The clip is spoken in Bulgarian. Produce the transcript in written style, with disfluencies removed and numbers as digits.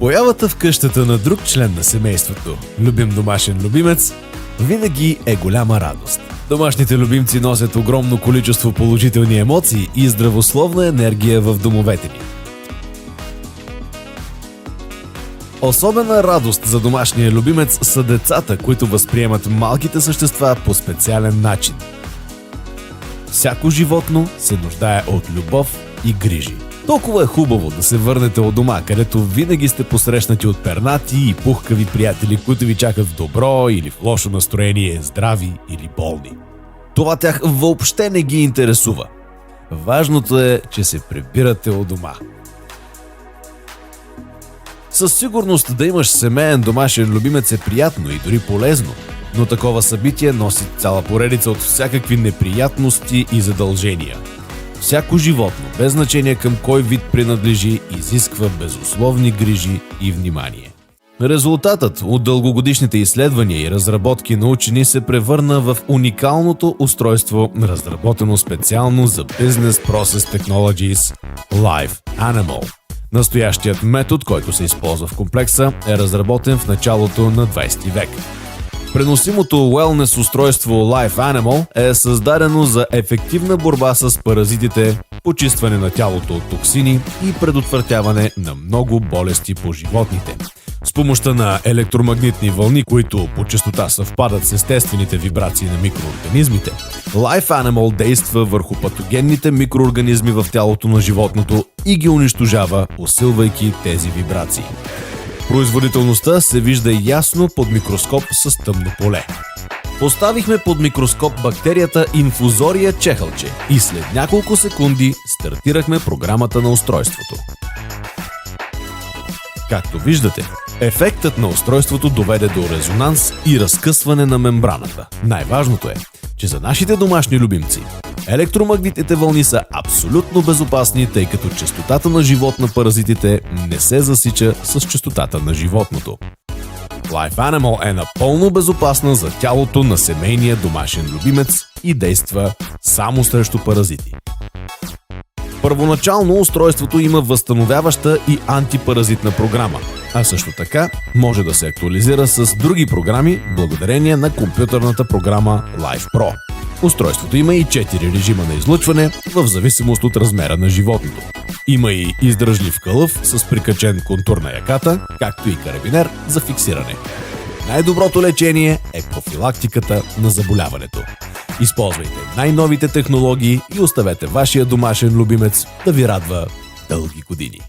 Появата в къщата на друг член на семейството, любим домашен любимец, винаги е голяма радост. Домашните любимци носят огромно количество положителни емоции и здравословна енергия в домовете ни. Особена радост за домашния любимец са децата, които възприемат малките същества по специален начин. Всяко животно се нуждае от любов и грижи. Толкова е хубаво да се върнете от дома, където винаги сте посрещнати от пернати и пухкави приятели, които ви чакат в добро или в лошо настроение, здрави или болни. Това тях въобще не ги интересува. Важното е, че се прибирате от дома. Със сигурност да имаш семеен домашен любимец е приятно и дори полезно, но такова събитие носи цяла поредица от всякакви неприятности и задължения. Всяко животно, без значение към кой вид принадлежи, изисква безусловни грижи и внимание. Резултатът от дългогодишните изследвания и разработки на учени се превърна в уникалното устройство, разработено специално за Business Process Technologies Live Animal. Настоящият метод, който се използва в комплекса, е разработен в началото на 20 век. Преносимото уелнес устройство Live Animal е създадено за ефективна борба с паразитите, почистване на тялото от токсини и предотвратяване на много болести по животните. С помощта на електромагнитни вълни, които по честота съвпадат с естествените вибрации на микроорганизмите, Live Animal действа върху патогенните микроорганизми в тялото на животното и ги унищожава, усилвайки тези вибрации. Производителността се вижда ясно под микроскоп с тъмно поле. Поставихме под микроскоп бактерията Инфузория чехълче и след няколко секунди стартирахме програмата на устройството. Както виждате, ефектът на устройството доведе до резонанс и разкъсване на мембраната. Най-важното е, че за нашите домашни любимци електромагнитните вълни са абсолютно безопасни, тъй като честотата на живот на паразитите не се засича с честотата на животното. Live Animal е напълно безопасна за тялото на семейния домашен любимец и действа само срещу паразити. Първоначално устройството има възстановяваща и антипаразитна програма, а също така може да се актуализира с други програми благодарение на компютърната програма Live Pro. Устройството има и 4 режима на излъчване в зависимост от размера на животното. Има и издръжлив кълъв с прикачен контур на яката, както и карабинер за фиксиране. Най-доброто лечение е профилактиката на заболяването. Използвайте най-новите технологии и оставете вашия домашен любимец да ви радва дълги години.